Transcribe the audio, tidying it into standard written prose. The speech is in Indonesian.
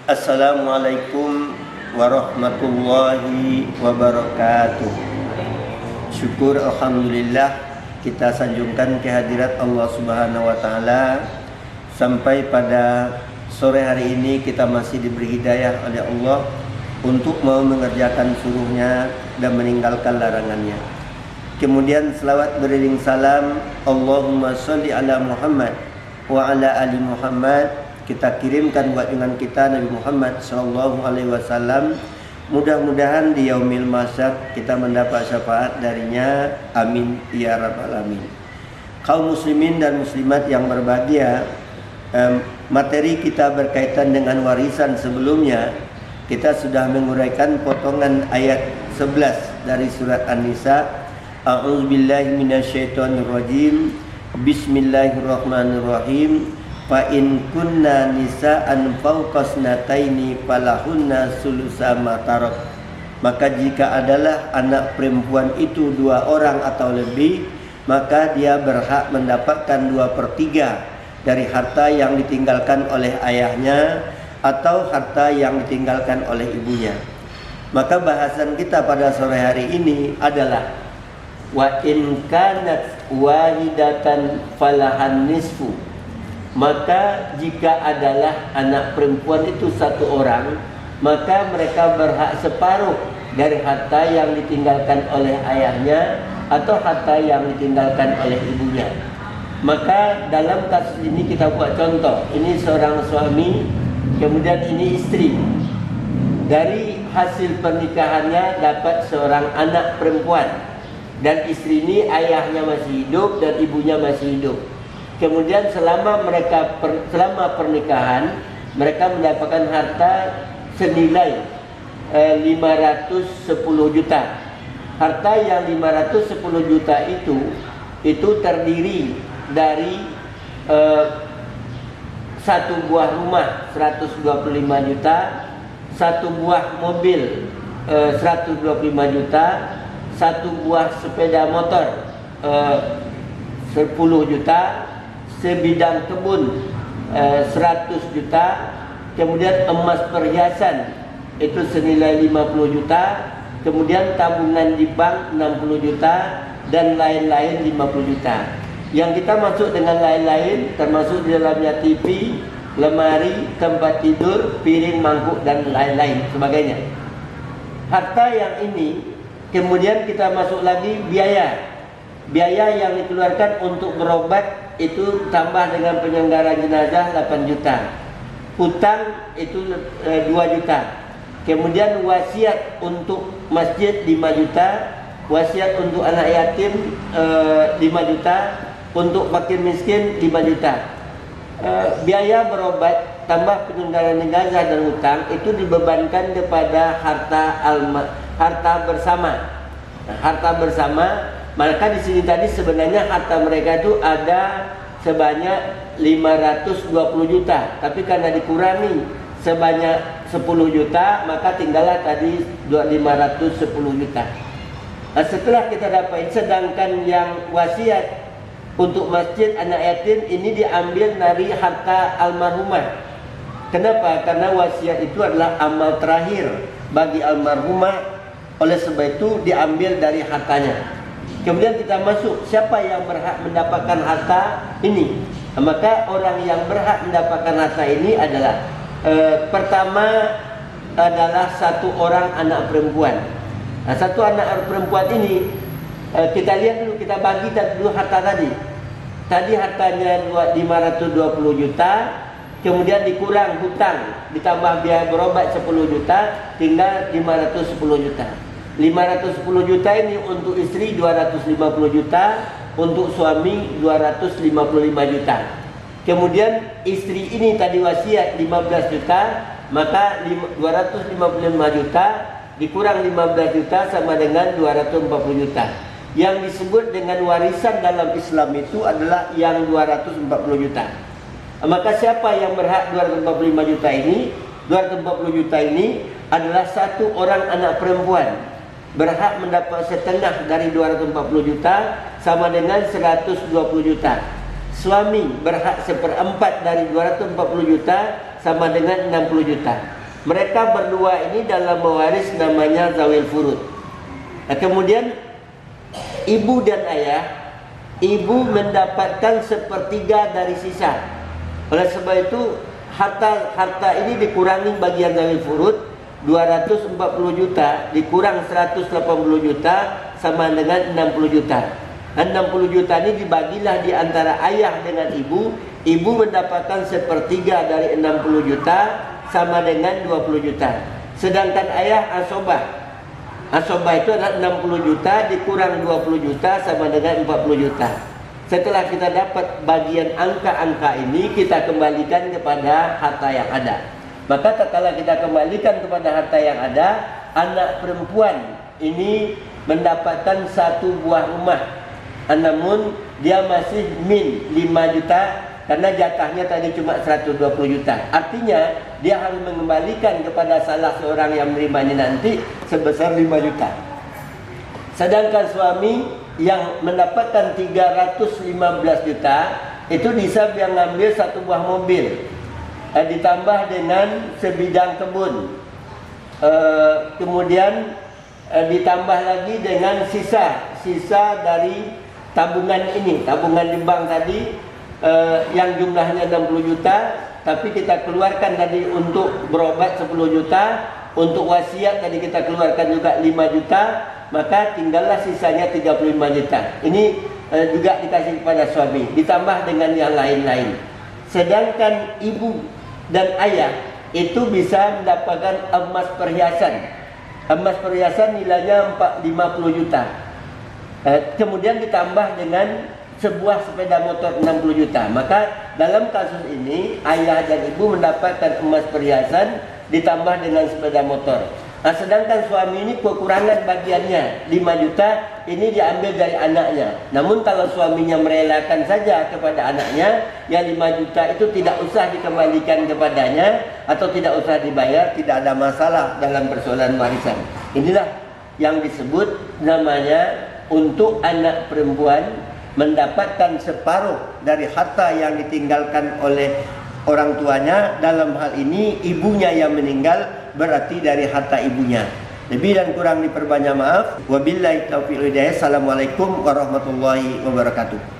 Assalamualaikum warahmatullahi wabarakatuh. Syukur alhamdulillah kita sanjungkan kehadirat Allah Subhanahu wa taala. Sampai pada sore hari ini kita masih diberi hidayah oleh Allah untuk mau mengerjakan suruhnya dan meninggalkan larangannya. Kemudian selawat beriring salam Allahumma sholli ala Muhammad wa ala ali Muhammad kita kirimkan buat junjungan kita Nabi Muhammad sallallahu alaihi wasallam. Mudah-mudahan di yaumil mahsyar kita mendapat syafaat darinya. Amin ya rabbal alamin. Kaum muslimin dan muslimat yang berbahagia, materi kita berkaitan dengan warisan sebelumnya. Kita sudah menguraikan potongan ayat 11 dari surat An-Nisa. A'udzubillahi minasyaitonirrajim. Bismillahirrahmanirrahim. Fa in kunna nisa'an fawqasnataini falahunna sulusa ma tarak. Maka jika adalah anak perempuan itu 2 orang atau lebih, maka dia berhak mendapatkan 2/3 dari harta yang ditinggalkan oleh ayahnya atau harta yang ditinggalkan oleh ibunya. Maka bahasan kita pada sore hari ini adalah wa in kanat wahidatan falahan nisfu. Maka jika adalah anak perempuan itu 1 orang, maka mereka berhak separuh dari harta yang ditinggalkan oleh ayahnya atau harta yang ditinggalkan oleh ibunya. Maka dalam kasus ini kita buat contoh. Ini seorang suami, kemudian ini istri. Dari hasil pernikahannya dapat seorang anak perempuan. Dan istri ini ayahnya masih hidup dan ibunya masih hidup. Kemudian selama pernikahan mereka mendapatkan harta senilai 510 juta. Harta yang 510 juta itu terdiri dari 1 buah rumah 125 juta, 1 buah mobil 125 juta, 1 buah sepeda motor 10 juta, sebidang kebun 100 juta, kemudian emas perhiasan itu senilai 50 juta, kemudian tabungan di bank 60 juta dan lain-lain 50 juta. Yang kita masuk dengan lain-lain termasuk di dalamnya TV, lemari, tempat tidur, piring, mangkuk dan lain-lain sebagainya. Harta yang ini kemudian kita masuk lagi biaya yang dikeluarkan untuk berobat itu tambah dengan penyelenggara jenazah 8 juta. Hutang itu 2 juta. Kemudian wasiat untuk masjid 5 juta, wasiat untuk anak yatim 5 juta, untuk fakir miskin 5 juta. Biaya berobat tambah penyelenggara jenazah dan hutang itu dibebankan kepada harta bersama. Nah, harta bersama. Maka di sini tadi sebenarnya harta mereka itu ada sebanyak 520 juta, tapi karena dikurangi sebanyak 10 juta, maka tinggallah tadi 510 juta. Nah, setelah kita dapat, sedangkan yang wasiat untuk masjid anak yatim ini diambil dari harta almarhumah. Kenapa? Karena wasiat itu adalah amal terakhir bagi almarhumah. Oleh sebab itu diambil dari hartanya. Kemudian kita masuk siapa yang berhak mendapatkan harta ini. Maka orang yang berhak mendapatkan harta ini adalah pertama adalah 1 orang anak perempuan. Nah, 1 anak perempuan ini kita lihat dulu, kita bagi dulu harta tadi. Tadi hartanya 520 juta, kemudian dikurang hutang, ditambah biaya berobat 10 juta, tinggal 510 juta. 510 juta ini untuk istri 250 juta, untuk suami 255 juta. Kemudian istri ini tadi wasiat 15 juta, maka 255 juta dikurang 15 juta sama dengan 240 juta. Yang disebut dengan warisan dalam Islam itu adalah yang 240 juta. Maka siapa yang berhak 245 juta ini? 240 juta ini adalah 1 orang anak perempuan. Berhak mendapat setengah dari 240 juta sama dengan 120 juta. Suami berhak 1/4 dari 240 juta sama dengan 60 juta. mereka berdua ini dalam mewaris namanya zawil furud. Nah, kemudian ibu dan ayah, ibu mendapatkan sepertiga dari sisa. Oleh sebab itu harta ini dikurangi bagian zawil furud, 240 juta dikurang 180 juta sama dengan 60 juta. 60 juta ini dibagilah di antara ayah dengan ibu. Ibu mendapatkan sepertiga dari 60 juta sama dengan 20 juta. Sedangkan ayah asobah. Asobah itu adalah 60 juta dikurang 20 juta sama dengan 40 juta. Setelah kita dapat bagian angka-angka ini, kita kembalikan kepada harta yang ada. Maka tatkala kita kembalikan kepada harta yang ada, anak perempuan ini mendapatkan satu buah rumah. Namun dia masih min 5 juta karena jatahnya tadi cuma 120 juta. Artinya dia harus mengembalikan kepada salah seorang yang menerimanya nanti sebesar 5 juta. Sedangkan suami yang mendapatkan 315 juta itu bisa dia ngambil satu buah mobil, ditambah dengan sebidang kebun, kemudian ditambah lagi dengan sisa dari tabungan ini, tabungan di bank tadi, yang jumlahnya 60 juta, tapi kita keluarkan tadi untuk berobat 10 juta, untuk wasiat tadi kita keluarkan juga 5 juta, maka tinggallah sisanya 35 juta. Ini juga dikasih kepada suami, ditambah dengan yang lain-lain. Sedangkan ibu dan ayah itu bisa mendapatkan emas perhiasan. Emas perhiasan nilainya 50 juta. Kemudian ditambah dengan sebuah sepeda motor 60 juta. Maka dalam kasus ini ayah dan ibu mendapatkan emas perhiasan ditambah dengan sepeda motor. Nah, sedangkan suami ini kekurangan bagiannya 5 juta, ini diambil dari anaknya. Namun kalau suaminya merelakan saja kepada anaknya, ya 5 juta itu tidak usah dikembalikan kepadanya atau tidak usah dibayar, tidak ada masalah dalam persoalan warisan. Inilah yang disebut namanya untuk anak perempuan mendapatkan separuh dari harta yang ditinggalkan oleh orang tuanya. Dalam hal ini ibunya yang meninggal, berarti dari harta ibunya. Lebih dan kurang diperbanyak maaf. Wabillahi taufiq wal hidayah. Assalamualaikum warahmatullahi wabarakatuh.